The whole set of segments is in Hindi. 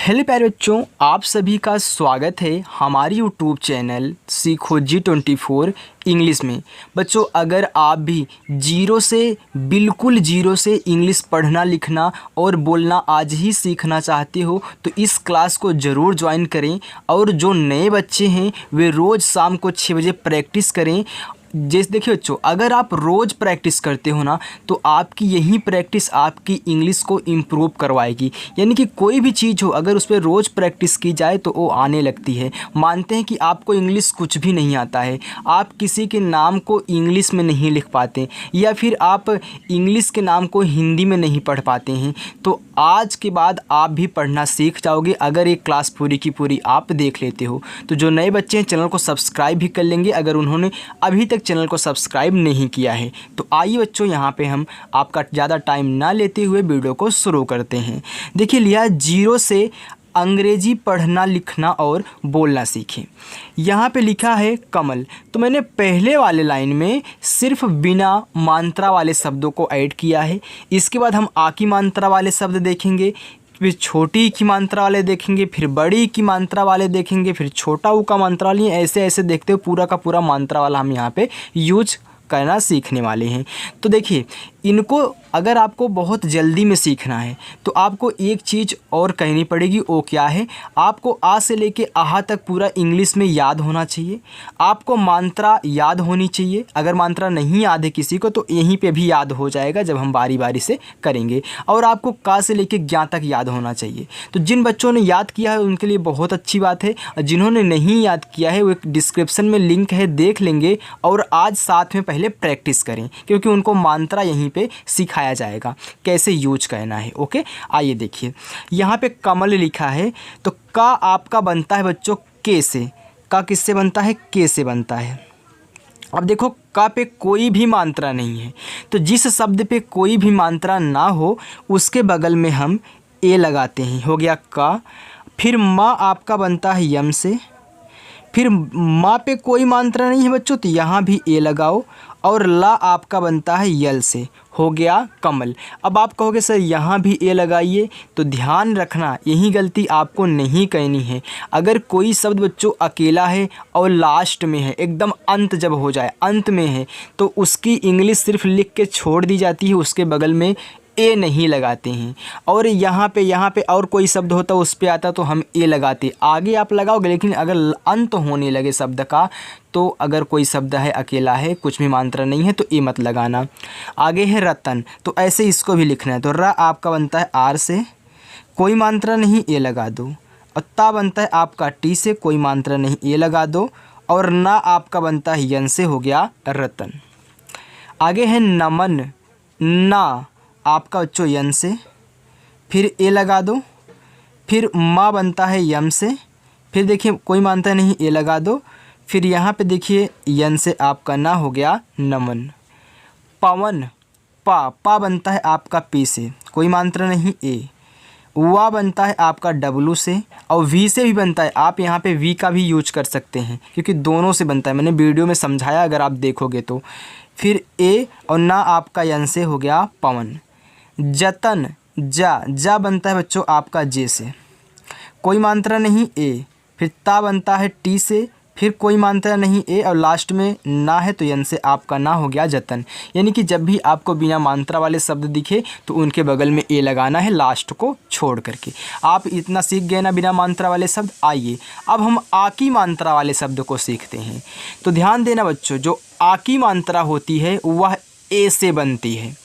हेलो प्यारे बच्चों, आप सभी का स्वागत है हमारी यूट्यूब चैनल सीखो G24 इंग्लिश में। बच्चों, अगर आप भी बिल्कुल जीरो से इंग्लिश पढ़ना लिखना और बोलना आज ही सीखना चाहते हो तो इस क्लास को ज़रूर ज्वाइन करें। और जो नए बच्चे हैं वे रोज़ शाम को 6 बजे प्रैक्टिस करें। जैसे देखिए बच्चों, अगर आप रोज़ प्रैक्टिस करते हो ना तो आपकी यही प्रैक्टिस आपकी इंग्लिश को इम्प्रूव करवाएगी। यानी कि कोई भी चीज़ हो, अगर उस पर रोज़ प्रैक्टिस की जाए तो वो आने लगती है। मानते हैं कि आपको इंग्लिश कुछ भी नहीं आता है, आप किसी के नाम को इंग्लिश में नहीं लिख पाते या फिर आप इंग्लिश के नाम को हिंदी में नहीं पढ़ पाते हैं, तो आज के बाद आप भी पढ़ना सीख जाओगे अगर एक क्लास पूरी की पूरी आप देख लेते हो। तो जो नए बच्चे हैं चैनल को सब्सक्राइब भी कर लेंगे अगर उन्होंने अभी तक चैनल को सब्सक्राइब नहीं किया है। तो आइए बच्चों, यहाँ पे हम आपका ज़्यादा टाइम ना लेते हुए वीडियो को शुरू करते हैं। देखिए, लिया जीरो से अंग्रेजी पढ़ना लिखना और बोलना सीखें। यहाँ पे लिखा है कमल, तो मैंने पहले वाले लाइन में सिर्फ बिना मात्रा वाले शब्दों को ऐड किया है। इसके बाद हम आ की मात्रा वाले शब्द देखेंगे, फिर छोटी की मात्रा वाले देखेंगे, फिर बड़ी की मात्रा वाले देखेंगे, फिर छोटा ऊ का मात्रा वाले, ऐसे ऐसे देखते हुए पूरा का पूरा मात्रा वाला हम यहाँ पे यूज करना सीखने वाले हैं। तो देखिए, इनको अगर आपको बहुत जल्दी में सीखना है तो आपको एक चीज़ और कहनी पड़ेगी। वो क्या है? आपको आ से लेके आहा तक पूरा इंग्लिश में याद होना चाहिए। आपको मात्रा याद होनी चाहिए। अगर मात्रा नहीं याद है किसी को तो यहीं पे भी याद हो जाएगा जब हम बारी बारी से करेंगे। और आपको का से लेके ज्ञा तक याद होना चाहिए। तो जिन बच्चों ने याद किया है उनके लिए बहुत अच्छी बात है, और जिन्होंने नहीं याद किया है वो एक डिस्क्रिप्शन में लिंक है, देख लेंगे और आज साथ में पहले प्रैक्टिस करें क्योंकि उनको मात्रा यहीं पे सिखाया जाएगा कैसे यूज करना है। ओके, आइए देखिए, यहाँ पे कमल लिखा है तो का आपका बनता है बच्चों के से। का किससे बनता है? के से बनता है। अब देखो, का पे कोई भी मात्रा नहीं है, तो जिस शब्द पे कोई भी मात्रा ना हो उसके बगल में हम ए लगाते हैं। हो गया का। फिर माँ आपका बनता है यम से। फिर माँ पे कोई मात्रा नहीं है बच्चों तो यहाँ भी ए लगाओ। और ला आपका बनता है यल से। हो गया कमल। अब आप कहोगे सर यहाँ भी ए लगाइए, तो ध्यान रखना यही गलती आपको नहीं करनी है। अगर कोई शब्द बच्चों अकेला है और लास्ट में है, एकदम अंत जब हो जाए अंत में है, तो उसकी इंग्लिश सिर्फ लिख के छोड़ दी जाती है, उसके बगल में ए नहीं लगाते हैं। और यहाँ पे और कोई शब्द होता उस पे आता तो हम ए लगाते, आगे आप लगाओगे। लेकिन अगर अंत होने लगे शब्द का तो अगर कोई शब्द है अकेला है, कुछ भी मात्रा नहीं है, तो ए मत लगाना। आगे है रतन, तो ऐसे इसको भी लिखना है। तो र आपका बनता है आर से, कोई मात्रा नहीं, ए लगा दो। और ता बनता है आपका टी से, कोई मात्रा नहीं, ए लगा दो। और ना आपका बनता है यन से। हो गया रतन। आगे है नमन, ना आपका बच्चों यन से, फिर ए लगा दो। फिर माँ बनता है यम से, फिर देखिए कोई मानता नहीं, ए लगा दो। फिर यहाँ पे देखिए यन से आपका ना। हो गया नमन। पवन, पा बनता है आपका पी से, कोई मात्रा नहीं, ए। वा बनता है आपका डब्लू से, और वी से भी बनता है। आप यहाँ पे वी का भी यूज कर सकते हैं क्योंकि दोनों से बनता है, मैंने वीडियो में समझाया अगर आप देखोगे तो। फिर ए और ना आपका यन से। हो गया पवन। जतन, जा बनता है बच्चों आपका जे से, कोई मात्रा नहीं, ए। फिर ता बनता है टी से, फिर कोई मात्रा नहीं, ए। और लास्ट में ना है तो यन से आपका ना। हो गया जतन। यानी कि जब भी आपको बिना मात्रा वाले शब्द दिखे तो उनके बगल में ए लगाना है, लास्ट को छोड़ करके। आप इतना सीख गए ना बिना मात्रा वाले शब्द। आइए अब हम आ की मात्रा वाले शब्द को सीखते हैं। तो ध्यान देना बच्चों, जो आ की मात्रा होती है वह ए से बनती है।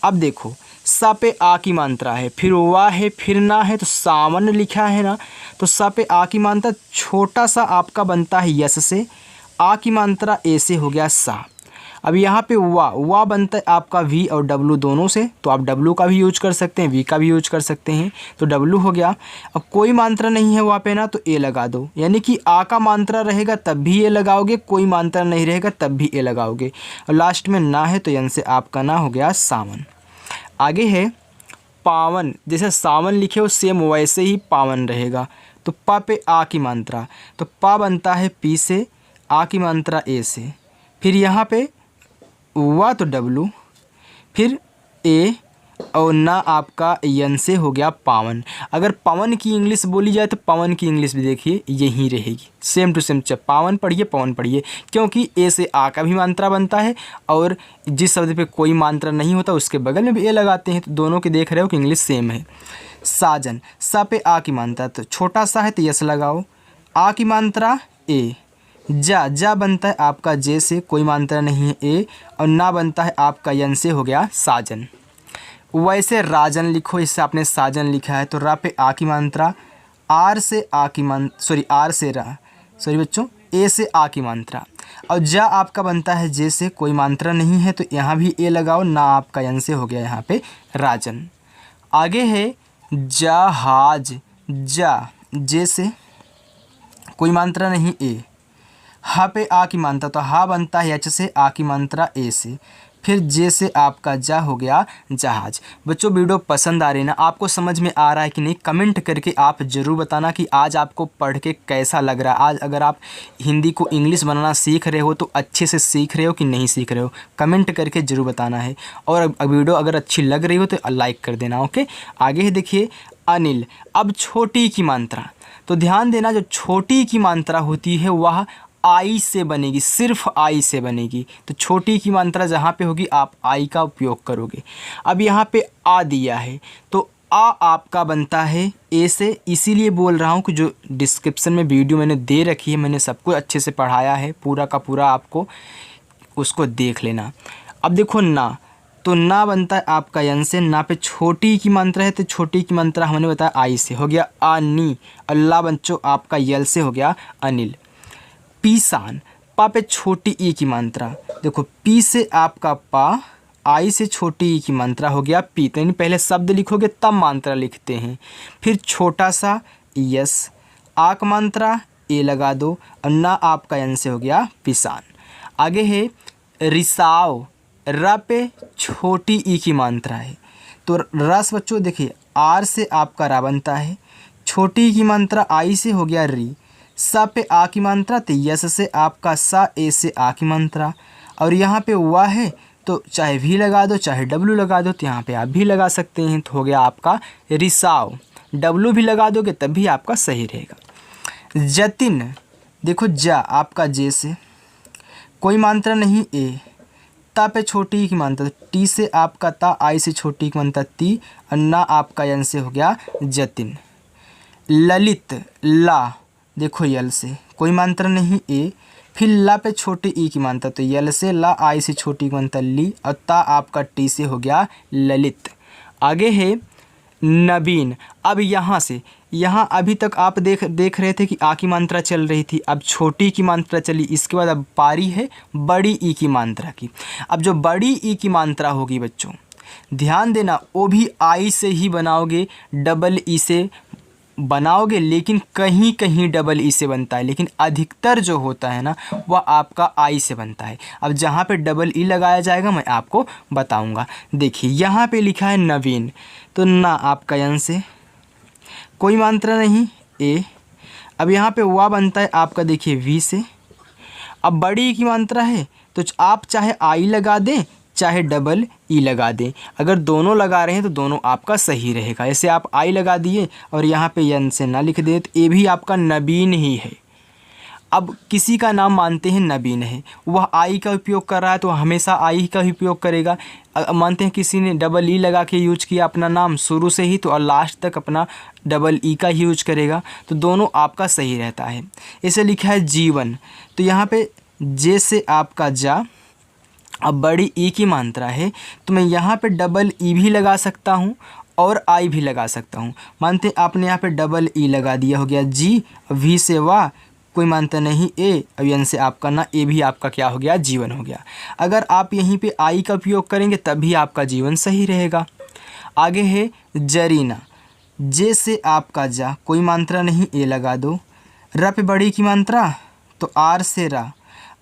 अब देखो, सा पे आ की मात्रा है, फिर वाह है, फिर ना है, तो सावन लिखा है ना, तो सा पे आ की मात्रा छोटा सा आपका बनता है यस से। आ की मात्रा ए से। हो गया सा। अब यहाँ पे वाह बनता है आपका वी और डब्लू दोनों से, तो आप डब्लू का भी यूज कर सकते हैं, वी का भी यूज कर सकते हैं। तो डब्लू हो गया। अब कोई मात्रा नहीं है वहाँ पे ना, तो ए लगा दो। यानी कि आ का मात्रा रहेगा तब भी ए लगाओगे, कोई मात्रा नहीं रहेगा तब भी ए लगाओगे। और लास्ट में ना है तो यन से आपका ना। हो गया सावन। आगे है पावन, जैसे सावन लिखे हो सेम वैसे ही पावन रहेगा। तो पा पे आ की मात्रा, तो पा बनता है पी से, आ की मात्रा ए से। फिर यहाँ पे वा तो डब्लू, फिर ए और ना आपका यन से हो गया पावन। अगर पवन की इंग्लिश बोली जाए तो पवन की इंग्लिश भी देखिए यही रहेगी, सेम टू सेम। पावन पढ़िए, पवन पढ़िए, क्योंकि ए से आ का भी मात्रा बनता है और जिस शब्द पे कोई मात्रा नहीं होता उसके बगल में भी ए लगाते हैं, तो दोनों के देख रहे हो कि इंग्लिश सेम है। साजन, सा पे आ की मात्रा, तो छोटा सा है तो यस लगाओ, आ की मात्रा ए। जा बनता है आपका जे से, कोई मात्रा नहीं है ए, और ना बनता है आपका यन से, हो गया साजन। वैसे राजन लिखो, इससे आपने साजन लिखा है, तो रा पे आ की मात्रा, आर से आ की आर से रा, सॉरी बच्चों, ए से आ की मात्रा, और जा आपका बनता है जे से, कोई मात्रा नहीं है तो यहाँ भी ए लगाओ, ना आपका यन से, हो गया यहाँ पे राजन। आगे है जहाज, जा जे से, कोई मात्रा नहीं ए, हा पे आ की मात्रा, तो हा बनता है एच से, आ की मात्रा ए से, फिर जे से आपका जा, हो गया जहाज। बच्चों वीडियो पसंद आ रही ना, आपको समझ में आ रहा है कि नहीं, कमेंट करके आप ज़रूर बताना कि आज आपको पढ़ के कैसा लग रहा है। आज अगर आप हिंदी को इंग्लिश बनाना सीख रहे हो तो अच्छे से सीख रहे हो कि नहीं सीख रहे हो, कमेंट करके ज़रूर बताना है। और वीडियो अगर अच्छी लग रही हो तो लाइक कर देना। ओके, आगे देखिए अनिल। अब छोटी की मात्रा, तो ध्यान देना, जो छोटी की मात्रा होती है वह आई से बनेगी, सिर्फ आई से बनेगी। तो छोटी की मात्रा जहाँ पे होगी आप आई का उपयोग करोगे। अब यहाँ पे आ दिया है तो आ आपका बनता है ए से, इसीलिए बोल रहा हूँ कि जो डिस्क्रिप्शन में वीडियो मैंने दे रखी है, मैंने सबको अच्छे से पढ़ाया है, पूरा का पूरा आपको उसको देख लेना। अब देखो ना, तो ना बनता है आपका यन से, ना पे छोटी की मात्रा है तो छोटी की मात्रा हमने बताया आई से, हो गया आनी। अल्लाह बच्चों आपका यल से, हो गया अनिल। पीसान, पा पे छोटी ई की मात्रा, देखो पी से आपका पा, आई से छोटी ई की मात्रा, हो गया पी। तो यानी पहले शब्द लिखोगे तब मात्रा लिखते हैं, फिर छोटा सा यस, आ का मात्रा ए लगा दो, और ना आपका यन से, हो गया पिसान। आगे है रिसाव, र पे छोटी ई की मात्रा है, तो रस बच्चों देखिए आर से आपका रा बनता है, छोटी ई की मात्रा आई से, हो गया री। सा पे आ की मात्रा, तो यस से आपका सा, ए से आ की मात्रा, और यहाँ पे वाह है तो चाहे भी लगा दो चाहे डब्लू लगा दो, तो यहाँ पे आप भी लगा सकते हैं, तो हो गया आपका रिसाव। डब्लू भी लगा दोगे तब भी आपका सही रहेगा। जतिन, देखो जा आपका जे से, कोई मात्रा नहीं ए, ता पे छोटी की मात्रा, टी से आपका ता, आई से छोटी की मात्रा ती, और ना आपका यन से, हो गया जतिन। ललित, ला देखो यल से, कोई मात्रा नहीं ए, फिर ला पे छोटी ई की मात्रा, तो यल से ला, आई से छोटी की मात्रा ली, और ता आपका टी से, हो गया ललित। आगे है नवीन। अब यहाँ से यहाँ अभी तक आप देख रहे थे कि आ की मात्रा चल रही थी, अब छोटी की मात्रा चली, इसके बाद अब पारी है बड़ी ई की मात्रा की। अब जो बड़ी ई की मात्रा होगी बच्चों ध्यान देना, वो भी आई से ही बनाओगे, डबल ई से बनाओगे, लेकिन कहीं कहीं डबल ई से बनता है, लेकिन अधिकतर जो होता है ना वह आपका आई से बनता है। अब जहाँ पे डबल ई लगाया जाएगा मैं आपको बताऊंगा। देखिए यहाँ पे लिखा है नवीन, तो ना आपका यन से, कोई मात्रा नहीं ए। अब यहाँ पे वाह बनता है आपका देखिए वी से। अब बड़ी ई की मात्रा है तो आप चाहे आई लगा दें चाहे डबल ई लगा दें, अगर दोनों लगा रहे हैं तो दोनों आपका सही रहेगा। ऐसे आप आई लगा दिए और यहाँ पे यन से ना लिख दे तो ये भी आपका नवीन ही है। अब किसी का नाम मानते हैं नवीन है, वह आई का उपयोग कर रहा है तो हमेशा आई का ही उपयोग करेगा। मानते हैं किसी ने डबल ई लगा के यूज किया अपना नाम शुरू से ही, तो और लास्ट तक अपना डबल ई का ही यूज करेगा, तो दोनों आपका सही रहता है। इसे लिखा है जीवन, तो यहाँ पे जे से आपका जा, अब बड़ी ई की मात्रा है तो मैं यहाँ पे डबल ई भी लगा सकता हूँ और आई भी लगा सकता हूँ। मानते हैं आपने यहाँ पे डबल ई लगा दिया, हो गया जी, वी से वाह, कोई मानता नहीं ए, अब एन से आपका ना, ए भी आपका क्या हो गया जीवन हो गया। अगर आप यहीं पे आई का उपयोग करेंगे तभी आपका जीवन सही रहेगा। आगे है जरीना, जे से आपका जा, कोई मात्रा नहीं ए लगा दो। र पे बड़ी की मात्रा तो आर से रा,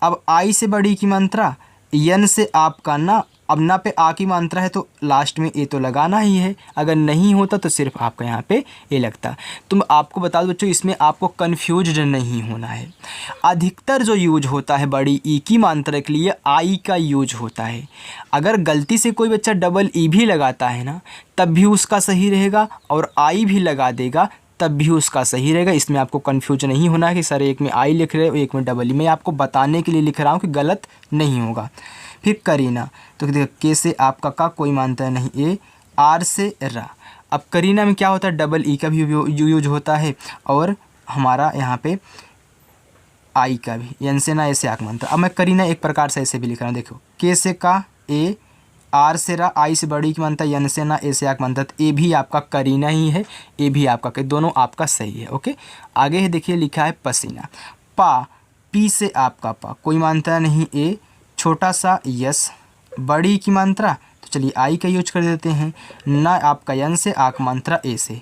अब आई से बड़ी की मात्रा, यन से आपका ना, अब ना पे आ की मात्रा है तो लास्ट में ए तो लगाना ही है, अगर नहीं होता तो सिर्फ आपका यहाँ पे ए लगता। तो आपको बता दो बच्चों, इसमें आपको कन्फ्यूज नहीं होना है। अधिकतर जो यूज होता है बड़ी ई की मात्रा के लिए आई का यूज होता है। अगर गलती से कोई बच्चा डबल ई भी लगाता है ना, तब भी उसका सही रहेगा, और आई भी लगा देगा तब भी उसका सही रहेगा। इसमें आपको कन्फ्यूजन नहीं होना है कि सर एक में आई लिख रहे हो एक में डबल ई। मैं आपको बताने के लिए लिख रहा हूँ कि गलत नहीं होगा। फिर करीना, तो देखो के से आपका का कोई मानता है नहीं, ए आर से रा। अब करीना में क्या होता है, डबल ई का भी यूज होता है, और हमारा यहाँ पे आई का भी, एन से ना ऐसे आक मानता। अब मैं करीना एक प्रकार से ऐसे भी लिख रहा हूँ, देखो के से का ए, आर से रा, आई से बड़ी की मानता, एन से ना ऐसे आक मानता। तो ए भी आपका करीना ही है, ए भी आपका, दोनों आपका सही है। ओके, आगे है देखिए लिखा है पसीना। पा, पी से आपका पा कोई मानता नहीं, ए छोटा सा यस बड़ी की मात्रा, तो चलिए आई का यूज कर देते हैं। ना आपका यन से आक मात्रा ए से,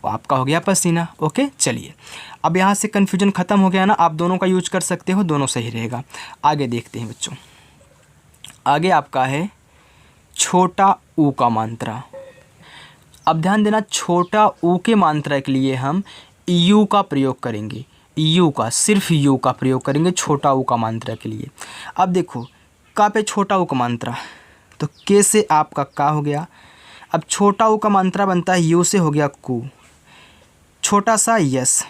आपका हो गया पसीना। ओके, चलिए अब यहाँ से कन्फ्यूजन ख़त्म हो गया ना, आप दोनों का यूज कर सकते हो, दोनों सही रहेगा। आगे देखते हैं बच्चों, आगे आपका है छोटा ऊ का मात्रा। अब ध्यान देना, छोटा ऊ के मात्रा के लिए हम यू का प्रयोग करेंगे, यू का, सिर्फ यू का प्रयोग करेंगे छोटा ऊ का मात्रा के लिए। अब देखो का पे छोटा ऊ का मात्रा, तो के से आपका का हो गया। अब छोटा ऊ का मात्रा बनता है यू से, हो गया कु, छोटा सा यस,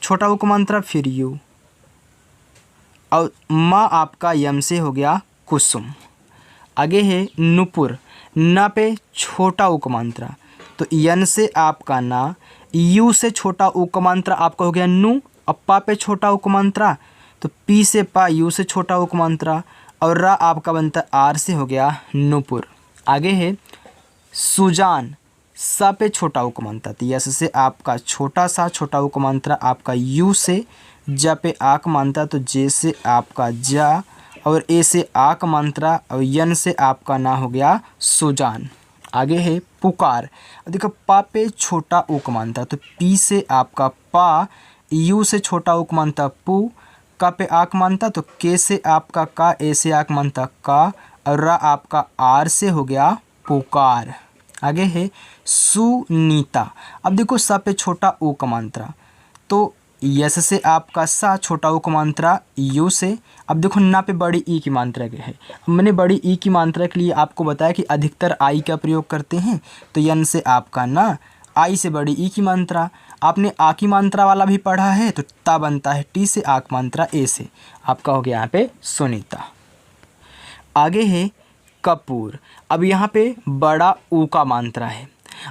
छोटा ऊ का मात्रा फिर यू, और माँ आपका यम से हो गया कुसुम। आगे है नुपुर, ना पे छोटा ऊ का मात्रा, तो यन से आपका ना, यू से छोटा ऊ का मात्रा आपका हो गया नु, अब पा पे छोटा ऊ का मात्रा, तो पी से पा, यू से छोटा ऊ का मात्रा, और रा आपका बनता आर से हो गया नुपुर। आगे है सुजान, सा पे छोटा ऊ का मात्रा, तो यस से आपका छोटा सा छोटा ऊ का मात्रा आपका यू से, जा पे आक मात्रा, तो जे से आपका जा, और ए से आक मात्रा, और यन से आपका ना हो गया सुजान। आगे है पुकार, देखो पा पे छोटा ऊ का मात्रा, तो पी से आपका पा, यू से छोटा ऊ का मात्रा पू, का पे आक मानता, तो के से आपका का, ए से आक मानता का, और रा आपका आर से हो गया पुकार। आगे है सुनीता, अब देखो सा पे छोटा ऊ का मात्रा, तो यस से आपका सा, छोटा ऊ का मात्रा यू से। अब देखो ना पे बड़ी ई की मात्रा के है, मैंने बड़ी ई की मात्रा के लिए आपको बताया कि अधिकतर आई का प्रयोग करते हैं, तो यन से आपका ना, आई से बड़ी ई की मात्रा। आपने आ की मात्रा वाला भी पढ़ा है, तो ता बनता है टी से आक मात्रा ए से, आपका हो गया यहाँ पे सुनीता। आगे है कपूर, अब यहाँ पे बड़ा ऊ का मात्रा है।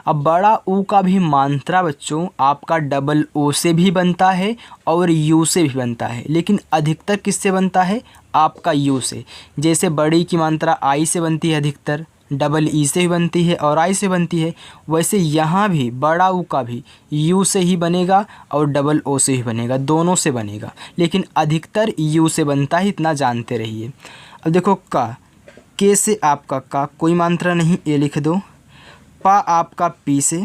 अब बड़ा ऊ का भी मात्रा बच्चों आपका डबल ओ से भी बनता है और यू से भी बनता है, लेकिन अधिकतर किससे बनता है, आपका यू से। जैसे बड़ी की मात्रा आई से बनती है, अधिकतर डबल ई से भी बनती है और आई से बनती है, वैसे यहाँ भी बड़ा ऊ का भी यू से ही बनेगा और डबल ओ से ही बनेगा, दोनों से बनेगा, लेकिन अधिकतर यू से बनता है, इतना जानते रहिए। अब देखो का, के से आपका का कोई मात्रा नहीं, ए लिख दो, पा आपका पी से।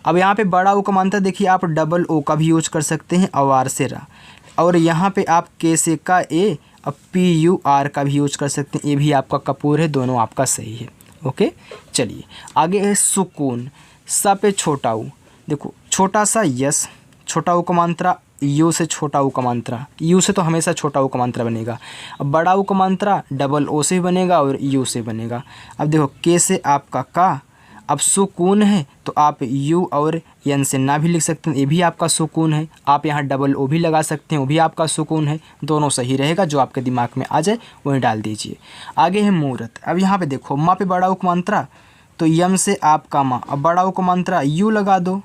अब यहाँ पे बड़ा ऊ का मात्रा देखिए, आप डबल ओ का भी यूज कर सकते हैं, अवार से रा, और यहाँ पे आप के से का ए, अब पी यू आर का भी यूज कर सकते हैं, ये भी आपका कपूर है, दोनों आपका सही है। ओके, चलिए आगे है सुकून, सा पे छोटा ऊ, देखो छोटा सा यस, छोटा ऊ का मात्रा यू से छोटा ऊ का मात्रा, यू से तो हमेशा छोटा ऊ का मात्रा बनेगा। अब बड़ा ऊ का मात्रा डबल ओ से बनेगा और यू से बनेगा। अब देखो के से आपका का, अब सुकून है तो आप यू और एन से ना भी लिख सकते हैं, ये भी आपका सुकून है। आप यहाँ डबल ओ भी लगा सकते हैं, वो भी आपका सुकून है, दोनों सही रहेगा, जो आपके दिमाग में आ जाए वही डाल दीजिए। आगे है मूर्त, अब यहाँ पे देखो माँ पे बड़ा ऊ का मात्रा, तो यम से आपका माँ, अब बड़ा ऊ का मात्रा यू लगा दो,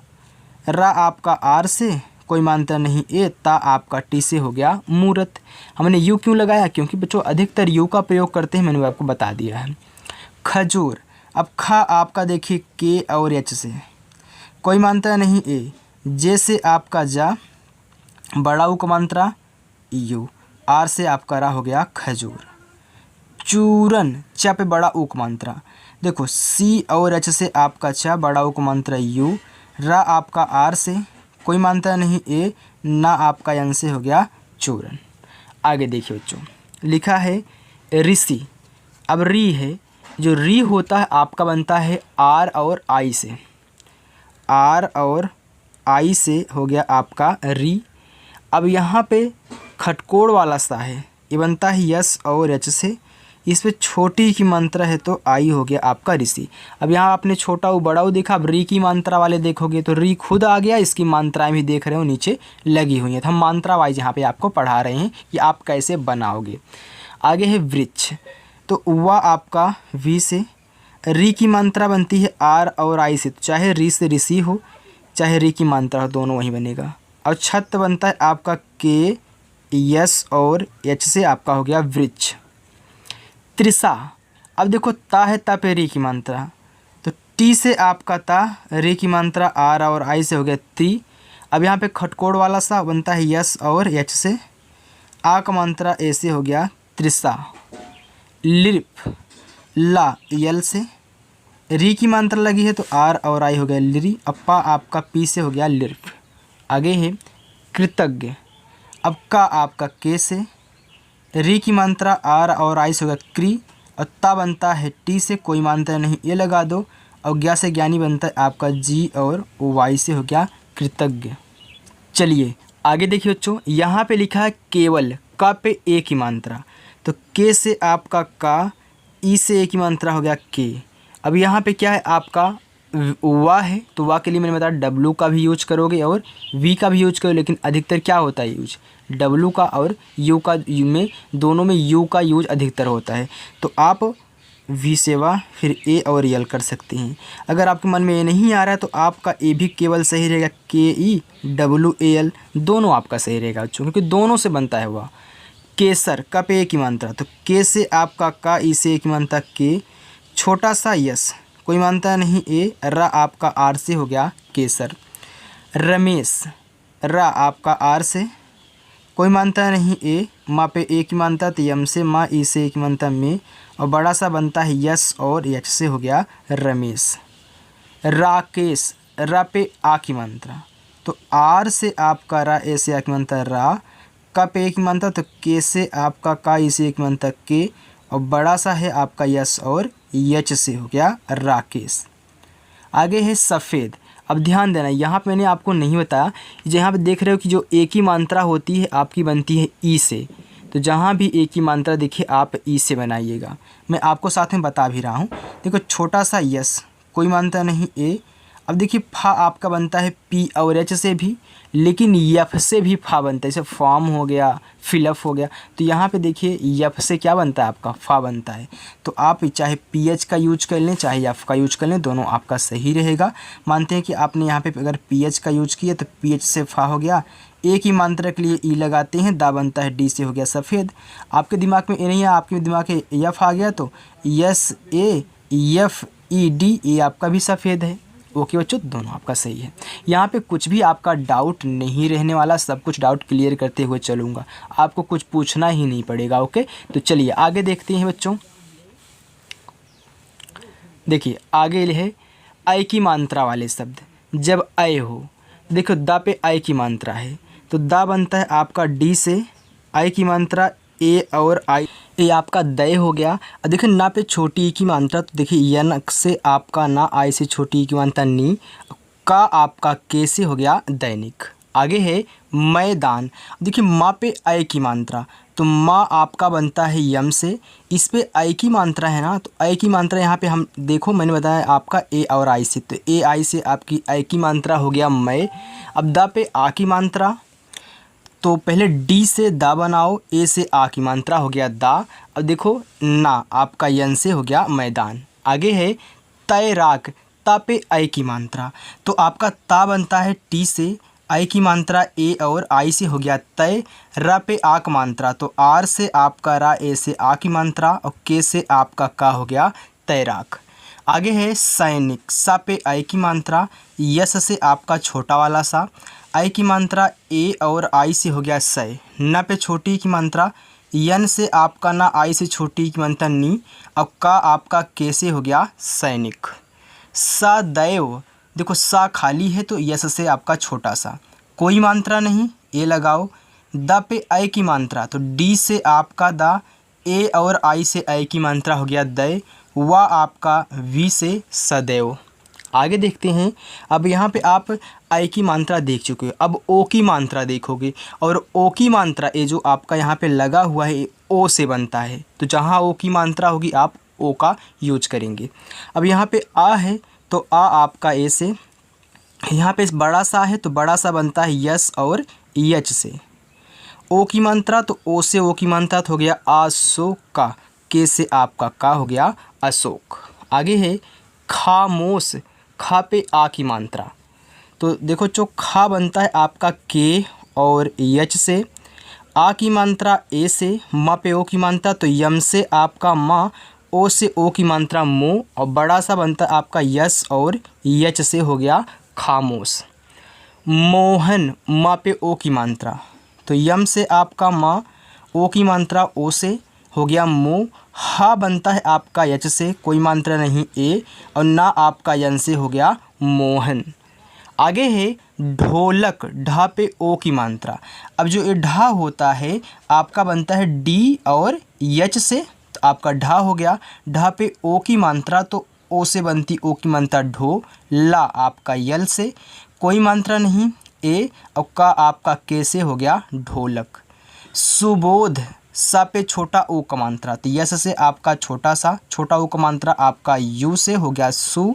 रा आपका आर से कोई मात्रा नहीं, ए ता आपका टी से हो गया मूर्त। हमने यू क्यों लगाया, क्योंकि बच्चों अधिकतर यू का प्रयोग करते हैं, मैंने आपको बता दिया है। खजूर, अब खा आपका देखिए के और एच से कोई मात्रा नहीं, ए जे से आपका जा, बड़ा ऊ का मात्रा यू, आर से आपका रा हो गया खजूर। चूरन, चा पे बड़ा ऊ का मात्रा, देखो सी और एच से आपका चा, बड़ा ऊ का मात्रा यू, रा आपका आर से कोई मात्रा नहीं, ए ना आपका यन से हो गया चूरन। आगे देखिए बच्चों, लिखा है ऋषि, अब री है, जो री होता है आपका बनता है आर और आई से, आर और आई से हो गया आपका री। अब यहाँ पे खटकोड़ वाला सा है, ये बनता है यस और एच से, इस पे छोटी की मात्रा है तो आई हो गया आपका ऋषि। अब यहाँ आपने छोटा उ बड़ा उ देखा, अब री की मात्रा वाले देखोगे तो री खुद आ गया, इसकी मात्राएं भी देख रहे हो नीचे लगी हुई हैं। तो हम मात्रा वाइज यहाँ पे आपको पढ़ा रहे हैं कि आप कैसे बनाओगे। आगे है वृक्ष, तो वह आपका वी से, री की मात्रा बनती है आर और आई से, तो चाहे री से ऋषि हो चाहे री की मात्रा हो दोनों वही बनेगा। और छत बनता है आपका के यस और एच से, आपका हो गया वृक्ष। त्रिशा, अब देखो ता है, ता पे री की मात्रा, तो टी से आपका ता, री की मात्रा आर और आई से हो गया त्री। अब यहाँ पे खटकोड़ वाला सा बनता है यस और एच से, आ का मात्रा ए से हो गया त्रिशा। लिप, ला यल से, री की मात्रा लगी है तो आर और आई हो गया लिरी। अप्पा आपका पी से हो गया लिर्फ। आगे है कृतज्ञ, अब का आपका के से, री की मात्रा आर और आई से हो गया क्री, और ता बनता है टी से, कोई मात्रा नहीं ये लगा दो, और ज्ञा से ज्ञानी बनता है आपका जी और वाई से हो गया कृतज्ञ। चलिए आगे देखिए बच्चों, यहाँ पे लिखा है केवल, का पे ए की मात्रा, तो के से आपका का, ई से ए की मात्रा हो गया के। अब यहाँ पे क्या है आपका वा है, तो वा के लिए मैंने बताया डब्लू का भी यूज करोगे और वी का भी यूज करो, लेकिन अधिकतर क्या होता है यूज डब्लू का और यू का, में दोनों में यू का यूज अधिकतर होता है। तो आप वी से वा फिर ए और यल कर सकते हैं। अगर आपके मन में ये नहीं आ रहा है तो आपका ए भी केवल सही रहेगा, के ई डब्लू ए एल दोनों आपका सही रहेगा बच्चों, क्योंकि दोनों से बनता है वह। केसर, का पे ए की मात्रा, तो के से आपका का, ई से ए की मात्रा के, छोटा सा यस कोई मानता नहीं ए, रा आपका आर से हो गया केसर। रमेश, रा आपका आर से, कोई मानता नहीं ए, माँ पे ए की मानता तो यम से माँ, ई से ए की मानता में, और बड़ा सा बनता है यस और एच से हो गया रमेश। राकेश, रा पे आ की मात्रा, तो आर से आपका रा, ए से आ की मात्रा रा, का पे ए की मात्रा तो के से आपका का, ई से ए की मात्रा के, और बड़ा सा है आपका यस और यच से हो गया राकेश। आगे है सफ़ेद। अब ध्यान देना, यहाँ पे मैंने आपको नहीं बताया, जहाँ पे देख रहे हो कि जो एक ही मात्रा होती है आपकी बनती है ई से, तो जहाँ भी एक ही मात्रा दिखे आप ई से बनाइएगा। मैं आपको साथ में बता भी रहा हूँ। देखो छोटा सा यस कोई मात्रा नहीं ए। अब देखिए फा आपका बनता है पी और एच से भी, लेकिन यफ से भी फा बनता है, जैसे फॉर्म हो गया, फिलअप हो गया, तो यहाँ पे देखिए यफ से क्या बनता है आपका फा बनता है। तो आप चाहे पी एच का यूज कर लें चाहे यफ का यूज कर लें, दोनों आपका सही रहेगा। मानते हैं कि आपने यहाँ पे अगर पी एच का यूज किया तो पी एच से फा हो गया, एक ही मात्रा के लिए ई लगाते हैं, दा बनता है डी से हो गया सफ़ेद। आपके दिमाग में ए नहीं है, आपके दिमाग में यफ आ गया तो yes A F E D, ये आपका भी सफ़ेद है। ओके बच्चों, दोनों आपका सही है। यहाँ पे कुछ भी आपका डाउट नहीं रहने वाला, सब कुछ डाउट क्लियर करते हुए चलूँगा, आपको कुछ पूछना ही नहीं पड़ेगा। ओके, तो चलिए आगे देखते हैं बच्चों। देखिए आगे है आई की मात्रा वाले शब्द। जब आई हो, देखो दा पे आई की मात्रा है तो दा बनता है आपका डी से, आई की मात्रा ए और आई, ये आपका दय हो गया। अब देखिए ना पे छोटी ई की मात्रा, तो देखिए यन से आपका ना, आई से छोटी ई की मात्रा नी, का आपका के से हो गया दैनिक। आगे है मैदान। देखिए माँ पे आई की मात्रा, तो माँ आपका बनता है यम से, इस पे आई की मात्रा है ना, तो आई की मात्रा यहाँ पे हम देखो मैंने बताया आपका ए और आई से, तो ए आई से आपकी आई की मात्रा हो गया मै। अब दा पे आ की मात्रा, तो पहले डी से दा बनाओ, ए से आ की मात्रा हो गया दा। अब देखो ना आपका यन से हो गया मैदान। आगे है तैराक। ता पे आई की मात्रा, तो आपका ता बनता है टी से, आई की मात्रा ए और आई से हो गया तय। रा पे आ की मात्रा, तो आर से आपका रा, ए से आ की मात्रा, और के से आपका का हो गया तैराक। आगे है सैनिक। सा पे आई की मात्रा, यस से आपका छोटा वाला सा, आई की मात्रा ए और आई से हो गया सै। न पे छोटी की मात्रा, यन से आपका ना, आई से छोटी की मात्रा नी, अब का आपका के से हो गया सैनिक। सदैव, देखो सा खाली है तो यस से आपका छोटा सा, कोई मात्रा नहीं, ए लगाओ। द पे आई की मात्रा, तो डी से आपका दा, ए और आई से ऐ की मात्रा हो गया दै, व आपका वी से सदैव। आगे देखते हैं। अब यहाँ पे आप आई की मात्रा देख चुके हो, अब ओ की मात्रा देखोगे और ओ की मात्रा ये जो आपका यहाँ पे लगा हुआ है ओ से बनता है, तो जहाँ ओ की मात्रा होगी आप ओ का यूज करेंगे। अब यहाँ पे आ है तो आ आपका ए से, यहाँ पे बड़ा सा है तो बड़ा सा बनता है यस और यच से। ओ की मात्रा तो ओ से ओ की मात्रा तो हो गया अशोका, के से आपका का हो गया अशोक। आगे है खामोश, खा पे आ की मात्रा, तो देखो जो खा बनता है आपका के और यच से, आ की मात्रा ए से, म पे ओ की मात्रा तो यम से आपका माँ, ओ से ओ की मात्रा मो, और बड़ा सा बनता है आपका यस और यच से हो गया खामोश। मोहन, म पे ओ की मात्रा तो यम से आपका माँ, ओ की मात्रा ओ से हो गया मो, हा बनता है आपका यच से, कोई मात्रा नहीं ए, और ना आपका यन से हो गया मोहन। आगे है ढोलक, ढा पे ओ की मात्रा। अब जो ये ढा होता है आपका बनता है डी और यच से, तो आपका ढा हो गया। ढा पे ओ की मात्रा तो ओ से बनती ओ की मात्रा ढो, ला आपका यल से, कोई मात्रा नहीं ए, और का आपका के से हो गया ढोलक। सुबोध, सा पे छोटा ओ का मात्रा तो यस से आपका छोटा सा, छोटा ओ का मात्रा आपका यू से हो गया सु,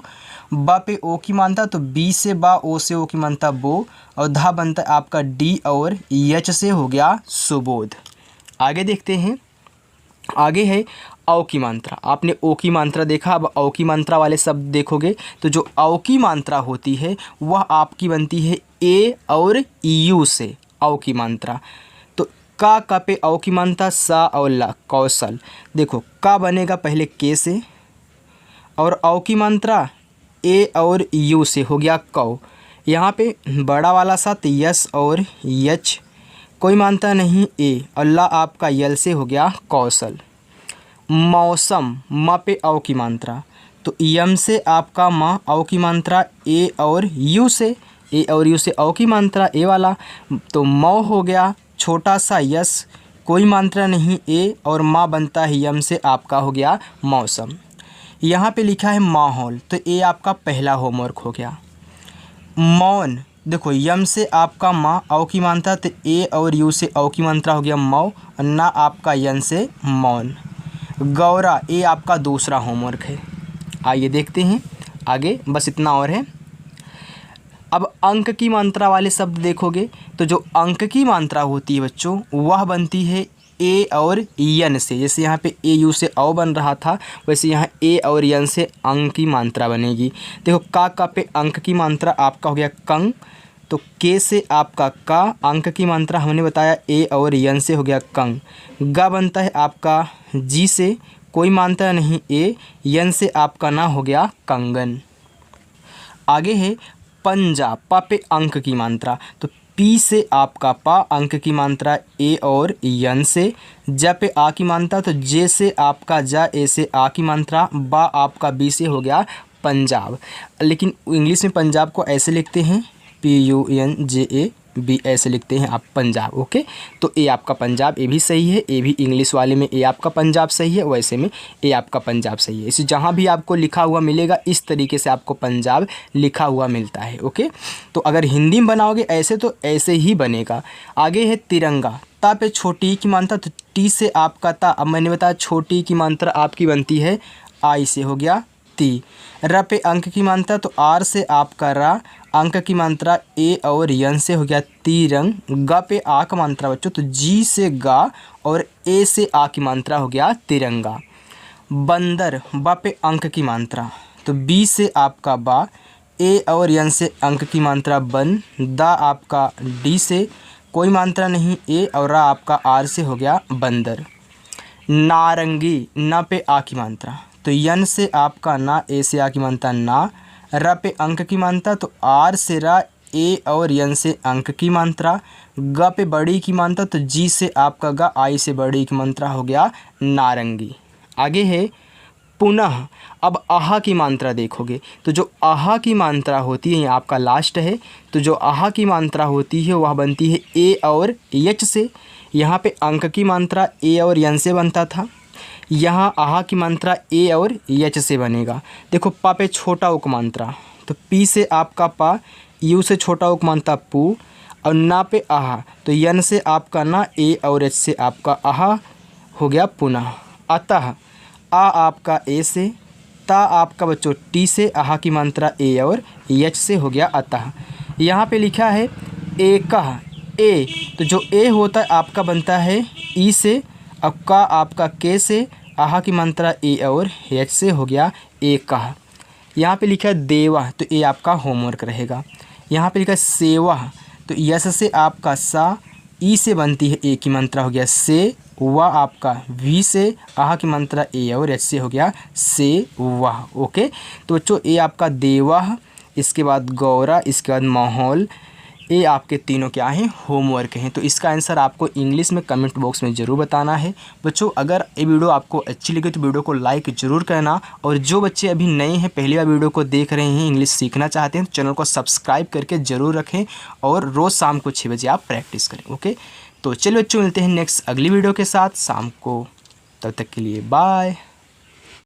ब पे ओ की मात्रा तो बी से बा, ओ से ओ की मात्रा बो, और धा बनता है आपका डी और यच से हो गया सुबोध। आगे देखते हैं। आगे है औ की मात्रा। आपने ओ की मात्रा देखा, अब औ की मात्रा वाले शब्द देखोगे तो जो औ की मात्रा होती है वह आपकी बनती है ए और यू से, औ की मात्रा। तो का पे औ की मात्रा सा और ला, कौशल। देखो का बनेगा पहले के से, और औ की मात्रा ए और यू से हो गया कौ। यहाँ पे बड़ा वाला सा तो यस और यच, कोई मात्रा नहीं ए, और ला आपका यल से हो गया कौशल। मौसम, म पे औ की मात्रा तो यम से आपका म, औ की मात्रा ए और यू से, ए और यू से औ की मात्रा ए वाला, तो मौ हो गया छोटा सा यस, कोई मात्रा नहीं ए, और माँ बनता है यम से आपका हो गया मौसम। यहाँ पे लिखा है माहौल, तो ये आपका पहला होमवर्क हो गया। मौन, देखो यम से आपका माँ, औ की मात्रा तो ए और यू से औ की मात्रा हो गया मौ, और ना आपका यन से मौन। गौरा, ये आपका दूसरा होमवर्क है। आइए देखते हैं आगे, बस इतना और है। अब अंक की मात्रा वाले शब्द देखोगे तो जो अंक की मात्रा होती है बच्चों वह बनती है ए और यन से। जैसे यहाँ पे ए यू से औ बन रहा था, वैसे यहाँ ए और यन से अंक की मात्रा बनेगी। देखो का पे अंक की मात्रा आपका हो गया कंग, तो के से आपका का, अंक की मात्रा हमने बताया ए और यन से हो गया कंग। गा बनता है आपका जी से, कोई मात्रा नहीं ए, यन से आपका ना हो गया कंगन। आगे है पंजा, पा पे अंक की मात्रा तो पी से आपका पा, अंक की मात्रा ए और यन से। ज पे आ की मात्रा तो जे से आपका जा, ए से आ की मात्रा, बा आपका बी से हो गया पंजाब। लेकिन इंग्लिश में पंजाब को ऐसे लिखते हैं PUNJAB, ऐसे लिखते हैं आप पंजाब। ओके, तो ए आपका पंजाब, ए भी सही है, ए भी इंग्लिश वाले में ए आपका पंजाब सही है, वैसे में ए आपका पंजाब सही है। इसे जहाँ भी आपको लिखा हुआ मिलेगा इस तरीके से आपको पंजाब लिखा हुआ मिलता है। ओके, तो अगर हिंदी में बनाओगे ऐसे तो ऐसे ही बनेगा। आगे है तिरंगा, ता पे छोटी की मात्रा तो टी से आपका ता, अब मैंने बताया छोटी की मात्रा आपकी बनती है आई से हो गया ती। र पे अंक की मात्रा तो आर से आपका रा, अंक की मात्रा ए और यन से हो गया तिरंग। ग पे आ का मात्रा बच्चों तो जी से गा और ए से आ की मात्रा हो गया तिरंगा। बंदर, ब पे अंक की मात्रा तो बी से आपका बा, ए और यन से अंक की मात्रा बन, दा आपका डी से, कोई मात्रा नहीं ए, और रा आपका आर से हो गया बंदर। नारंगी, न पे आ की मात्रा तो यन से आपका ना, ए से आ की मात्रा ना। र पे अंक की मात्रा तो आर से रा, ए और यन से अंक की मात्रा। ग पे बड़ी की मात्रा तो जी से आपका गा, आई से बड़ी की मात्रा हो गया नारंगी। आगे है पुनः। अब आहा की मात्रा देखोगे तो जो आहा की मात्रा होती है, ये आपका लास्ट है, तो जो आहा की मात्रा होती है वह बनती है ए और यच से। यहाँ पे अंक की मात्रा ए और यन से बनता था, यहाँ आहा की मात्रा ए और एच से बनेगा। देखो पा पे छोटा उक मात्रा, तो पी से आपका पा, यू से छोटा उक मात्रा पू, और ना पे आहा, तो यन से आपका ना, ए और एच से आपका आहा हो गया पुनः। अतः आ आपका ए से, ता आपका बच्चों टी से, आहा की मात्रा ए और एच से हो गया अतः। यहाँ पे लिखा है एकह ए, तो जो ए होता है आपका बनता है ई से, अब का आपका के से, आहा की मात्रा ए और एच से हो गया एकह। यहाँ पे लिखा है देवा, तो ये आपका होमवर्क रहेगा। यहाँ पे लिखा है सेवा, तो यस से आपका सा, ई से बनती है ए की मात्रा हो गया से, वाह आपका वी से, आहा की मात्रा ए और एच से हो गया से वाह। ओके, तो बच्चों ये आपका देवा, इसके बाद गौरा, इसके बाद माहौल, ये आपके तीनों क्या हैं, होमवर्क हैं। तो इसका आंसर आपको इंग्लिश में कमेंट बॉक्स में ज़रूर बताना है। बच्चों अगर ये वीडियो आपको अच्छी लगे तो वीडियो को लाइक ज़रूर करना, और जो बच्चे अभी नए हैं, पहली बार वीडियो को देख रहे हैं, इंग्लिश सीखना चाहते हैं, तो चैनल को सब्सक्राइब करके ज़रूर रखें, और रोज़ शाम को 6 बजे आप प्रैक्टिस करें। ओके, तो चलिए बच्चों मिलते हैं नेक्स्ट अगली वीडियो के साथ शाम को, तब तक के लिए बाय।